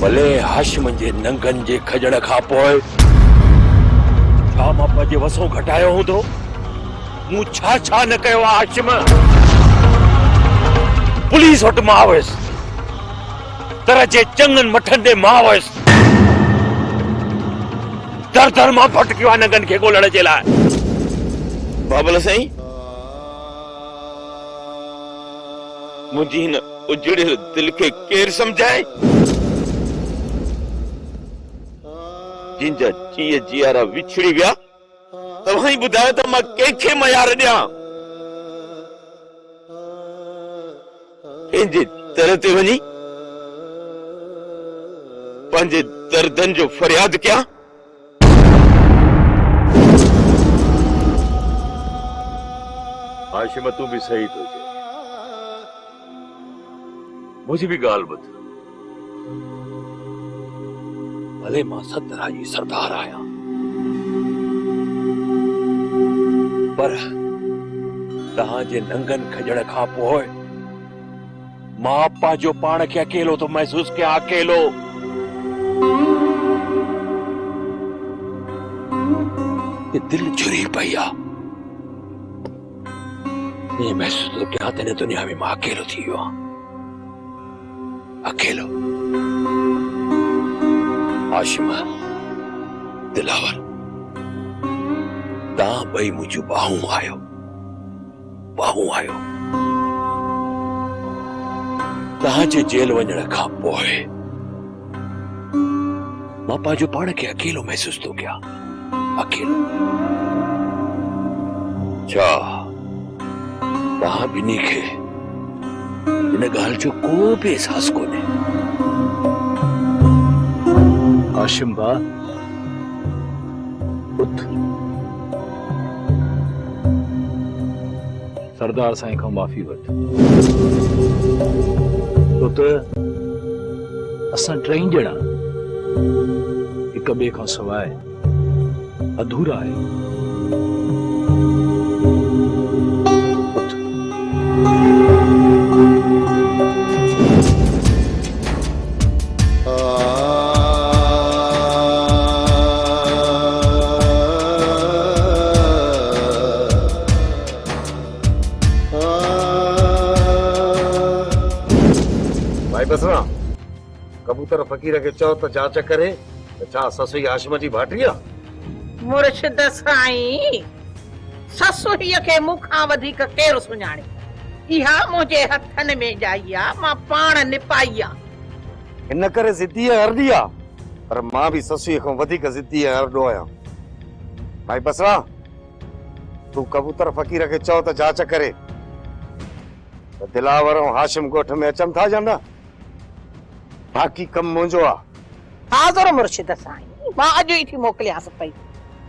भले हाशिम जे नंगन जे खजण खां पोइ छा मां पंहिंजे वसो घटायो हूंदो? मूं छा छा न कयो आहे हाशिम? पुलिस वटि मां हुयसि, तर जे चङनि मठनि ते मां हुयसि, दर दर मां भटकियो आहे नंगन खे ॻोल्हण जे लाइ। बाबल साईं, मुंहिंजी हिन उजड़ियल दिल खे केरु सम्झाए? जिंजा जीअ जियारा विछड़ी विया, तव्हां ई ॿुधायो त मां कंहिंखे मयार ॾियां? कंहिंजे दर ते वञी पंहिंजे दर्दनि जो फरियाद कयां? हाशिम, तू भी सही तो चए। मुझे भी गाल ॿुध। भले मां सतरा जी सरदार आया, पर तहांजे नंगन खजण खां पोइ मां पंहिंजो पाण खे अकेलो तो महसूस कयां, अकेलो। ये दिल झुरी पई आ। ये महसूस तो क्या तेने दुनिया में मां अकेलो थी वियो, अकेलो। हाशिम, दिलावर, तव्हां ॿई मुंहिंजूं बाहूं आहियो, बाहूं आहियो। तव्हांजे जेल वञण खां पोइ मां पंहिंजो पाण खे अकेलो महसूस थो कयां, अकेलो। छा तव्हां ॿिन्ही खे हिन ॻाल्हि जो को बि एहसास कोन्हे? हाशिम बा, उठ। सरदार साईं खां माफ़ी वठ। तो असां टई ॼणा हिक ॿिए खां सवाइ अधूरा आहे। बसरा कबूतर फकीर के चओ त जांच करे त छा ससुई हाशिम जी भाटी आ? मुर्शिद साईं, ससुईअ खे मूंखां वधीक केरु सुञाणे? इहा मुंहिंजे हथनि में जाई आ, मां पाण निपाई आ। हिन करे ज़िद्दी हरदी आ, पर मां भी ससुई खां वधीक ज़िद्दी हरदो आहियां। भाई बसरा, तू कबूतर फकीर के चओ त जांच करे त दिलावर ऐं हाशिम ॻोठ में अचनि था या न? बाक़ी कम मुंहिंजो आ। हाज़ुर मुर्शिद साईं, मां अॼु ई थी मोकिलियांसि पई,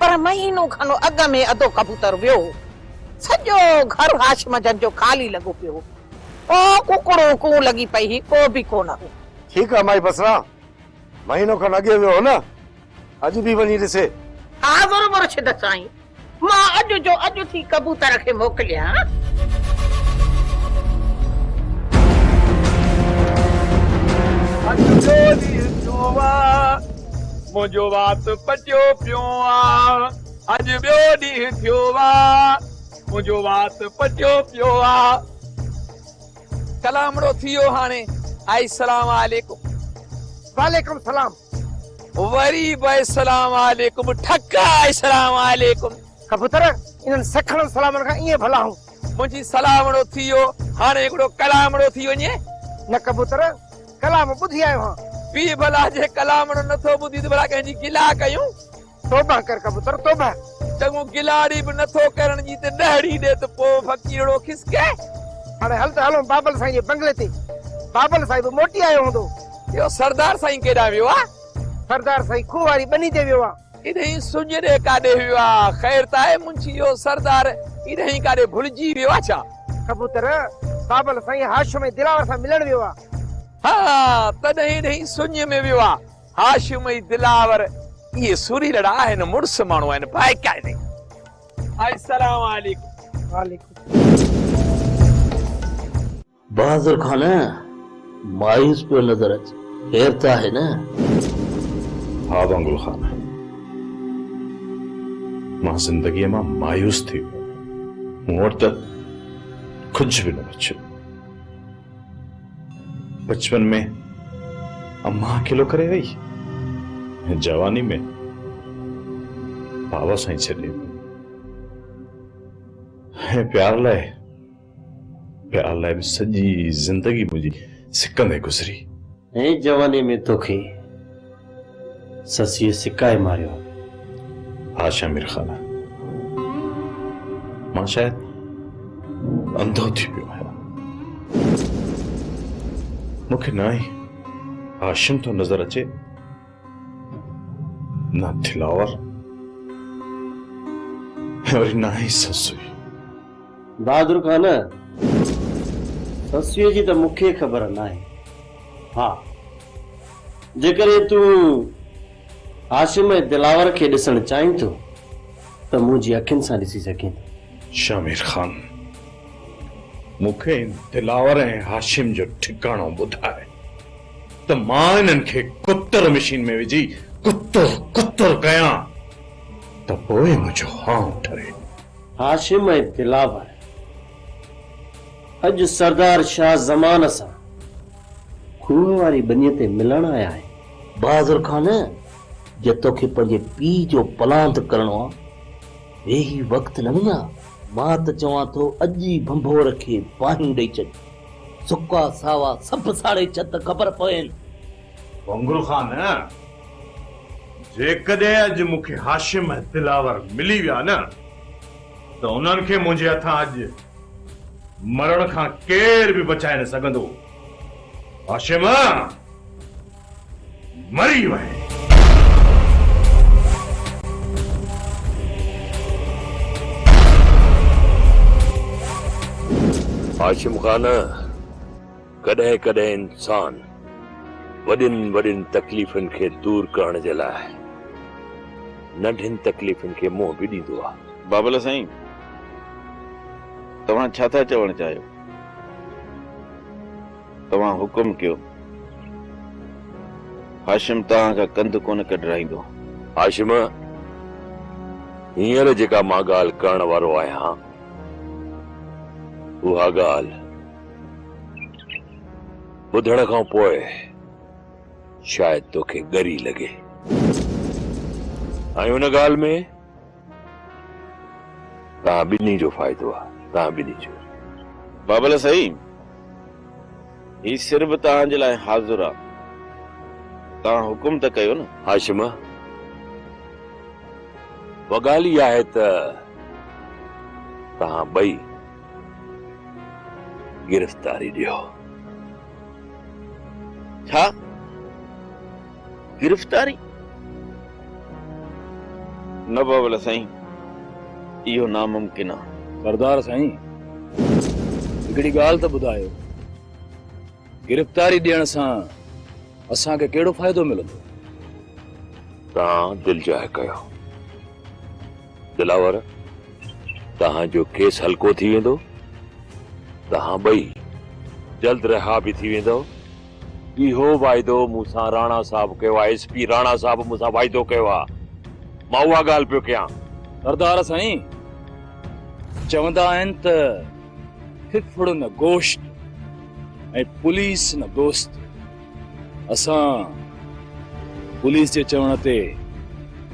पर महीनो खनो अॻ में अधो कबूतर वियो, सॼो घर हाशिम जन जो खाली लॻो पियो। ओ कुकड़ो कू लॻी पई, को बि कोन हो। ठीकु आहे माई बसरा, महीनो खन अॻे वियो न, अॼु बि वञी ॾिसे। हाज़ुर मुर्शिद साईं, मां अॼु जो अॼु थी कबूतर खे मोकिलियां। मुंहिंजो वात पटियो पियो आहे, अॼु ॿियो ॾींहुं थियो आहे, मुंहिंजो वात पटियो पियो आहे। कलामड़ो थी वियो हाणे। अस्सलाम वालेकुम। वालेकुम सलाम। वरी बि अस्सलाम वालेकुम। ठका अस्सलाम वालेकुम। कबूतर इन्हनि सखण सलामनि खां ईअं भला हूं। मुंहिंजी सलामड़ो थी वियो, हाणे हिकिड़ो कलामड़ो थी वञे। न कबूतर, कलाम ॿुधी आयो आहियां। पी भला जे कलामड़ो नथो ॿुधी त भला कंहिंजी गिला कयूं? तौबा कर कबूतर, तौबा। चङो गिलाड़ी बि नथो करण जी त ॾहड़ी ॾे त पोइ फ़कीरो खिसके। हाणे हल त हलो बाबल साईं जे बंगले ते। बाबल साईं बि मोटी आयो हूंदो। इहो सरदार साईं केॾां वियो आहे? सरदार साईं खूह वारी बनी ते वियो आहे। इॾहीं सुञ ॾे काॾे वियो आहे? ख़ैर त आहे मुंशी इहो सरदार इॾहीं काॾे भुलिजी वियो आहे छा? कबूतर, बाबल साईं हाशिम ऐं दिलावर सां मिलण वियो आहे। हा, तॾहिं इॾहीं सुञ में वियो आहे। हाशिम ऐं दिलावर इहे सुरीलड़ा आहिनि, मुड़ुस माण्हू आहिनि, बाक़ाइदे। अस्सलाम वालेकुम। वालेकुम। बहादुर खान मायूस पियो नजर अचे, खैर त आहे न? हाँ बंगुल खान, मां जिंदगी में मायूस थी मूं वटि त कुछ भी न बचियो। बचपन में अम्मा अकेलो करे वई, जवानी में बाबा साईं छॾे प्यार लाइ सॼी जिंदगी मुंहिंजी सिकंदे गुज़री। ऐं जवानी में तोखे ससीअ सिकाए मारियो। हा शामिर खान, मां शायद अंधो थी पियो आहियां। मूंखे न ई हाशिम तो नजर अचे, ना दिलावर और ना ही ससुई। बहादुर खान, ससुअ जी त मूंखे ख़बर न आहे। हा, जेकर तूं हाशिम ऐं दिलावर खे ॾिसण चाहीं थो त मुंहिंजी अखियुनि सां ॾिसी सघीं थो। शामिर खान, मूंखे दिलावर ऐं हाशिम जो ठिकाणो ॿुधाए त मां इन्हनि खे कुतर मशीन में विझी कुतर कयां त पोइ मुंहिंजो हां ठरे। हाशिम ऐं दिलावर अॼु सरदार शाह ज़मान सां खूह वारी बनीअ ते मिलण आया आहिनि। बहादुर खान, जे तोखे पंहिंजे पीउ जो पलांत करणो आहे, वेही वक़्तु न विञा। मां त चवां थो अॼु ई भंभोर खे पाहियूं ॾेई छॾ, सुका सावा सभु साड़े छॾ त ख़बर पवनि। बंगुल खान, जेकॾहिं अॼु मूंखे हाशिम ऐं दिलावर मिली विया न त उन्हनि खे मुंहिंजे हथां अॼु मरण खां केर बि बचाए न सघंदो। हाशिम मरी वए। हाशिम खान, कॾहिं कॾहिं इंसान वॾिन तकलीफ़ुनि खे दूर करण जे लाइ नंढिन तकलीफ़ुनि खे मुंहुं बि ॾींदो आहे। बाबल साईं, तव्हां छा था चवण चाहियो? तव्हां हुकुम कयो, हाशिम तव्हां खां कंध कोन कढाईंदो। हाशिम, हींअर जेका मां ॻाल्हि करण वारो आहियां, उहा ॻाल्हि ॿुधण खां पोइ शायदि तोखे ॻरी लॻे, ऐं उन ॻाल्हि में तव्हां ॿिन्ही जो फ़ाइदो आहे, तव्हां ॿिन्ही जो। बाबल साईं, ही सिर्फ़ तव्हांजे लाइ हाज़िर आहे, तव्हां हुकुम त कयो न। हाशिम, उहा ॻाल्हि ई आहे त तव्हां ॿई गिरफ़्तारी ॾियो। छा गिरफ़्तारी? न बाबल साईं, इहो नामुमकिन आहे। सरदार साईं, हिकिड़ी ॻाल्हि त ॿुधायो, गिरफ़्तारी ॾियण सां असांखे कहिड़ो फ़ाइदो मिलंदो? तव्हां दिलि जाए कयो, दिलावर, तव्हांजो केस हल्को थी वेंदो, तव्हां ॿई जल्द रिहा बि थी वेंदो। इहो वाइदो मूंसां राणा साहब कयो आहे, SP राणा साहब मूंसां वाइदो कयो आहे, मां उहा ॻाल्हि पियो कयां। सरदार साईं, चवंदा आहिनि त फिफड़ न गोश्त ऐं पुलिस न दोस्त। असां पुलिस जे चवण ते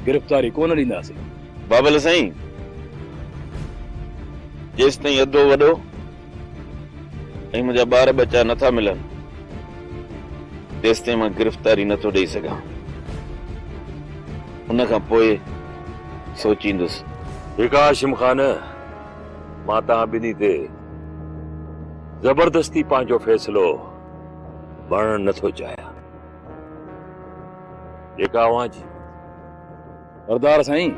गिरफ़्तारी कोन ॾींदासीं। बाबल साईं, जेसि ताईं अधो वॾो ऐं मुंहिंजा ॿार बच्चा नथा मिलनि, तेसि ताईं मां गिरफ़्तारी नथो ॾेई सघां। उन खां पोइ सोचींदुसि। ठीकु आहे हाशिम खान, मां तव्हां ॿिन्ही ते ज़बरदस्ती पंहिंजो फ़ैसिलो भरणु नथो चाहियां। जेका अव्हां जी। सरदार साईं,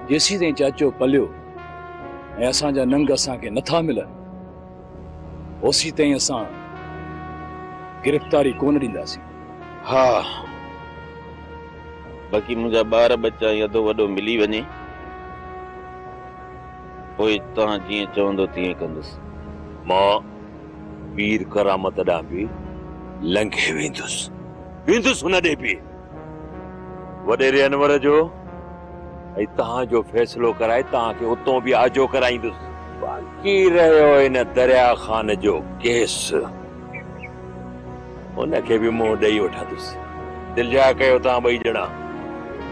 जेसी ताईं चाचो पलियो ऐं असांजा नंग असांखे नथा मिलनि, ओसी ताईं असां गिरफ़्तारी कोन ॾींदासीं। हा, बाक़ी मुंहिंजा ॿार बच्चा अधो वॾो मिली वञे, पोइ तव्हां जीअं चवंदो तीअं कंदुसि। मां पीर करामत ॾांहुं बि लंघे वेंदुसि हुन ॾे बि। वॾेरे अनवर जो ऐं तव्हांजो फ़ैसिलो कराए तव्हांखे उतां बि आजो कराईंदुसि। बाक़ी रहियो इन दरिया ख़ान जो केस, उनखे बि मुंहुं ॾेई वठंदुसि। दिलजा कयो तव्हां ॿई ॼणा।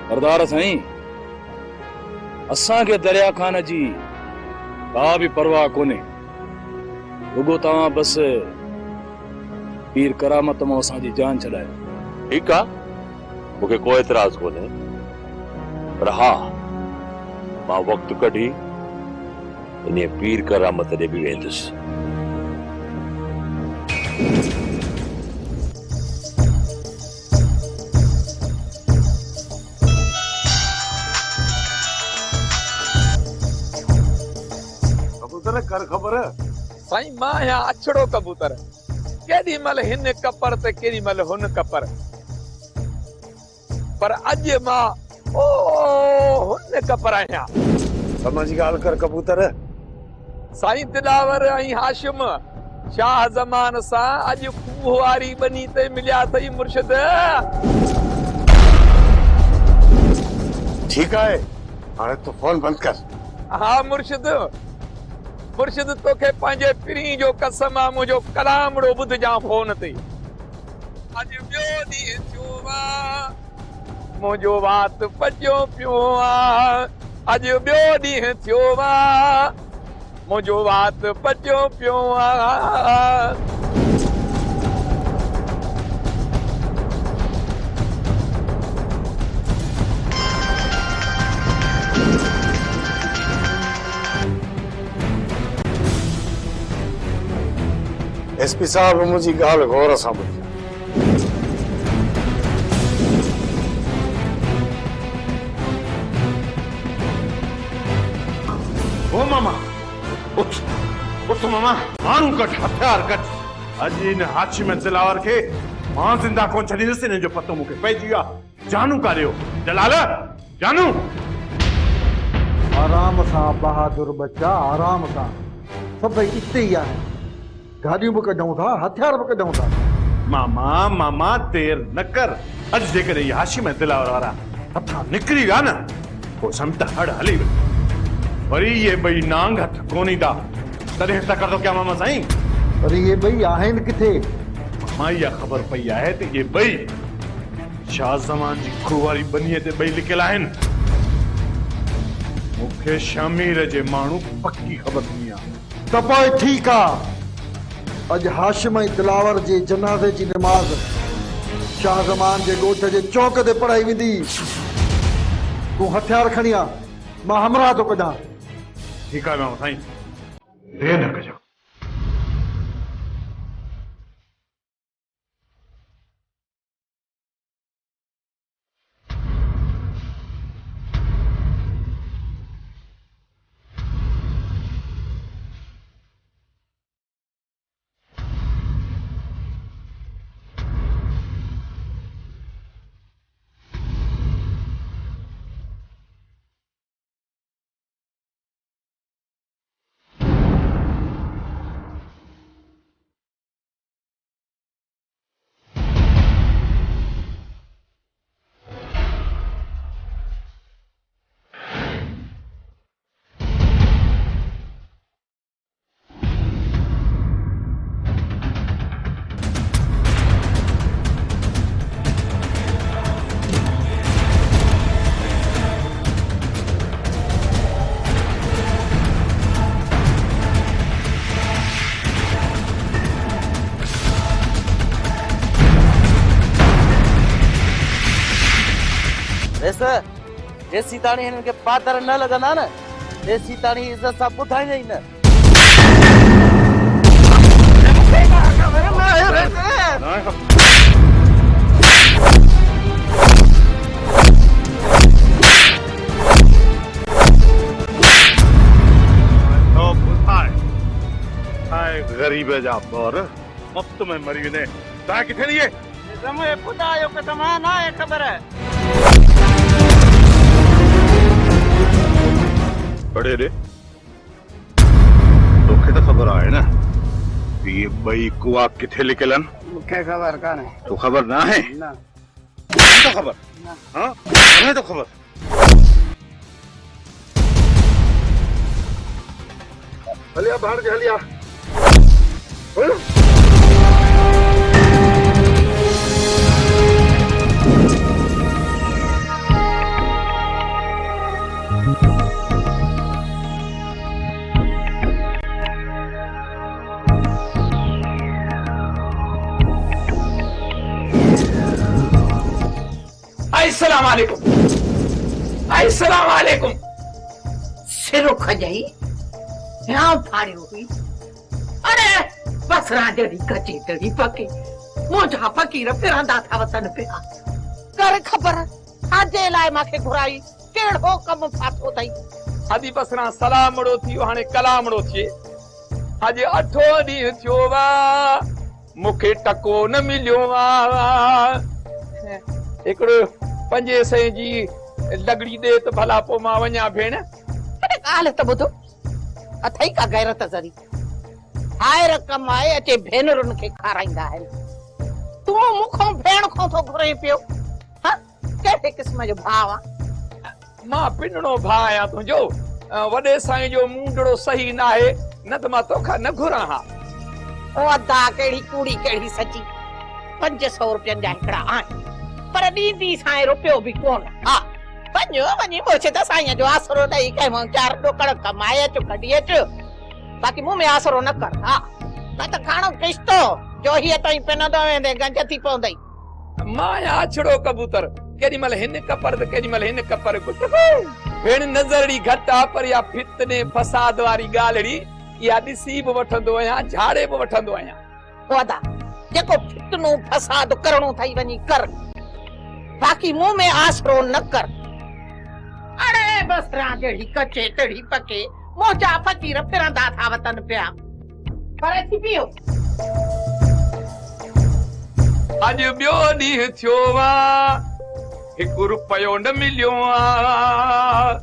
सरदार साईं, असांखे दरिया खान जी का बि परवाह कोन्हे। रुगो तव्हां बस पीर करामत मां असांजी जान छॾायो। ठीकु आहे, मूंखे को एतिराज़ कोन्हे, पर हा मां वक़्तु कढी इन पीर करामत ॾे बि वेंदुसि। कबूतर कर ख़बर साईं मां यहाँ अछड़ो कबूतर, केॾी महिल हिन कपर ते केॾी महिल हुन कपर, पर अॼु मां ओ हुन कपर आहियां। समझ ॻाल्हि कर कबूतर। साईं दिलावर ऐं हाशिम शाह ज़मान सां अॼु खूह वारी बनी ते मिलिया अथई मुर्शिद। ठीकु आहे, हाणे तूं फोन बंदि कर। हा मुर्शिद, मुर्शिद तोखे पंहिंजे पीरी जो कसम आहे, मुंहिंजो कलामड़ो ॿुधजां फोन ते। अॼु ॿियो ॾींहुं थियो आहे, मुंहिंजो वात पचियो पियो आहे। अॼु ॿियो ॾींहुं थियो आहे, मुंहिंजो वात पचियो पियो आहे। एसपी साहब मुंहिंजी ॻाल्हि गौर सां ॿुधी। ओ मामा उठ मामा, माण्हू कट, हथियार कट। अॼु इन हाशिम दिलावर खे मां ज़िंदा कोन छॾींदुसि। इन जो पतो मूंखे पइजी वियो आहे। जानू कारियो जलाल, जानू। आराम सां बहादुर बच्चा, आराम सां। सभई इते ई आहे। गाड़ियूं बि कढूं था, हथियार बि कढूं था। मामा देर न कर। अॼु जेकॾहिं इहे हाशिम दिलावर वारा हथां निकिरी विया न, पोइ समत हड़ हली वई। वरी ये ॿई नांग हथ कोन ईंदा, तॾहिं तकड़ थो कयां मामा साईं। पर इहे ॿई आहिनि किथे? मां इहा ख़बर पई आहे त इहे ॿई शाह ज़मान जी खूह वारी बनीअ ते ॿई लिकियल आहिनि। मूंखे शमीर जे माण्हू पक्की ख़बर ॾिनी आहे। त पोइ ठीकु आहे। अॼु हाशिम ऐं दिलावर जे जनाज़े जी नमाज़ शाह ज़मान जे ॻोठ जे चौक ते पढ़ाई वेंदी। तूं हथियार खणी आ, मां हमराह थो कढां। ठीकु आहे मामा साईं, देर न कजो। देसी ताणी हिननि खे पादर न लॻंदा न, देसी ताणी इज़त सां ॿुधाईंदा ई न। गरीब जा ॿार मुफ्त में मरी वेंदे। तव्हां किथे ॾिए? ख़ुदा जो कसम आहे, न आहे ख़बर। पढ़े रे, तोखे तो खबर आहे न ये बई कुआ किथे लिकलन? मूंखे ख़बर कान्हे। तो खबर ना है? ना। तो खबर? हाँ? हमें तो खबर। हलिया बाहर के हलिया। अस्सलाम वालेकुम। अस्सलाम वालेकुम। सिरो खजाई यहाँ फाड़ियो हुई। अरे बस राजड़ी कची तड़ी पके मुझा फकीर फिरंदा था वतन पे कर खबर आजे लाए माखे घुराई केड़ो कम फाथो तई। अदी बसरा सलामड़ो थियो हाणे कलामड़ो थिए। अज 8 ॾींहं थियो वा मूंखे टको न मिलियो वा। हिकिड़ो 500 जी लॻड़ी दे त भला पोइ मां वञा भेण। ॻाल्हि त ॿुधो अथई का गैरत ज़री हाय रकम आहे अचे भेनरुनि खे खाराईंदा आहिनि। तूं मूंखों भेण खां थो घुरे पियो। हाँ कहिड़े क़िस्म जो भाउ आहे? मां पिनड़ो भाउ आहियां तुंहिंजो। वॾे साईं जो मूंडड़ो सही न आहे न त मां तोखां न घुरां हा। ओ अदा कहिड़ी कूड़ी कहिड़ी सची 500 रुपयनि जा हिकिड़ा आहिनि पर ॾींदी साईं रुपयो बि कोन। हा वञो वञी मुझे त साईं जो आसरो ॾेई कंहिं 4 ॾोकड़ कमाए अचो कढी अचो बाक़ी मूं में आसरो न कर। हा न त खाणो किश्तो जो हीअ ताईं पिनंदो वेंदे गंज थी पवंदई। मां आछड़ो कबूतर केॾी महिल हिन कपर त केॾी महिल हिन कपर भेण नज़रड़ी घटि आहे पर इहा फितने फसाद वारी ॻाल्हिड़ी इहा ॾिसी बि वठंदो आहियां झाड़े बि वठंदो आहियां। वादा जेको फितनो फसाद करणो थई वञी कर बाक़ी मुंह में आसरो न कर। अरे बस राजड़ी कचे तड़ी पके मोजा फकीर फिरंदा था वतन पिया पर थी पियो। अज ॿियो ॾींहुं थियो वा 1 रुपयो न मिलियो आ।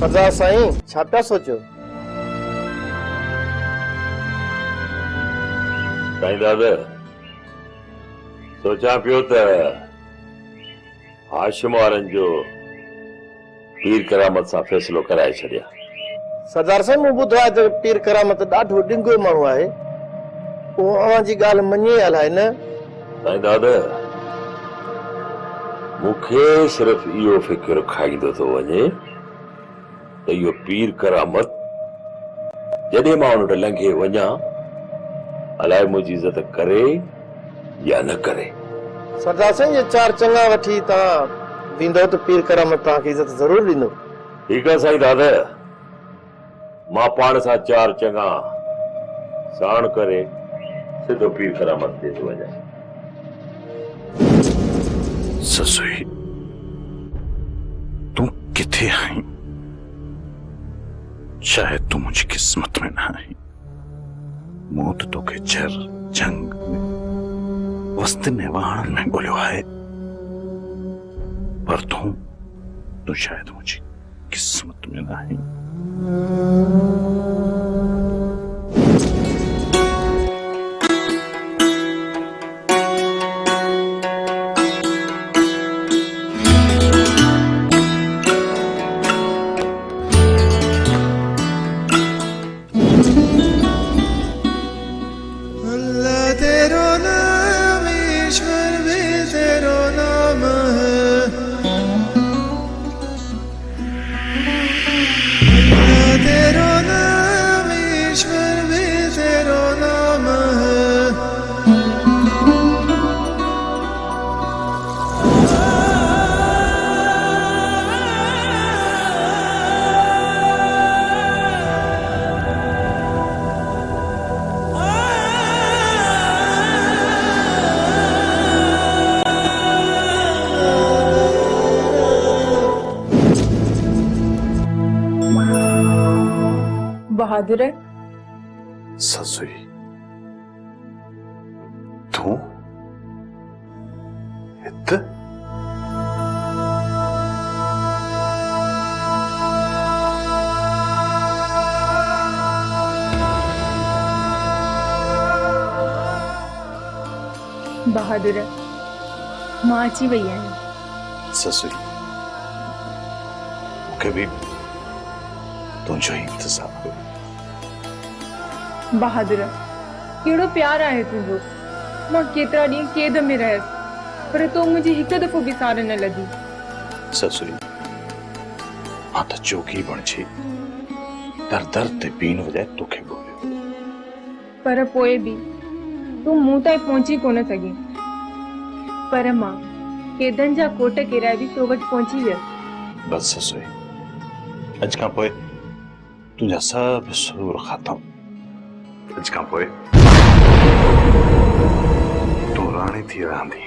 सरदार साईं छा पिया सोचो? साईं दादा सोचा पियो त हाशिम वारनि जो पीर करामत सां फ़ैसिलो कराए छॾिया। सरदार साईं मूं ॿुधो आहे त पीर करामत ॾाढो ॾिंगो माण्हू आहे। उहो अव्हां जी ॻाल्हि मञे अलाए न? साईं दादा मूंखे सिर्फ़ इहो फ़िक्र खाईंदो थो वञे त इहो पीर करामत जॾहिं मां उन वटि लंघे वञा अलाए मुंहिंजी इज़त करे या न करे। सरदार साईं ये 4 चङा वठी तव्हां ॾींदो त पीर करामत तव्हांखे इज़त ज़रूर ॾींदो। ठीकु आहे साईं दादा मां पाण सां 4 चङा साण करे सिधो पीर करामत ते थो वञा। ससुई तू किथे आई? शायद तू मुझी किस्मत में ना आई। मौत तो के जर जंग में वस्त नेवाण में गोलियो है पर तू शायद मुझी किस्मत में ना आई। तेरो नाम बहादुर ससुई तू हित बहादुर मां अची वई आहियां। ससुई मूंखे बि तुंहिंजो ई इंतज़ार हुयो। बहादुर कहिड़ो प्यार आहे तुंहिंजो। मां केतिरा ॾींहं कैद में रहियसि पर तो मुंहिंजी हिकु दफ़ो बि सार न लधी। ससुई मां त चौकी बणिजी दर दर ते पीन वजाए तोखे ॻोल्हियो पर पोइ बि तूं मूं ताईं पहुची कोन सघी। पर मां कैदनि जा कोट किराए बि तो वटि पहुची वियसि। बस ससुई अॼु खां पोइ तुंहिंजा सभु सूर ख़तम। अॼु खां पोइ तूं राणी थी रहंदी।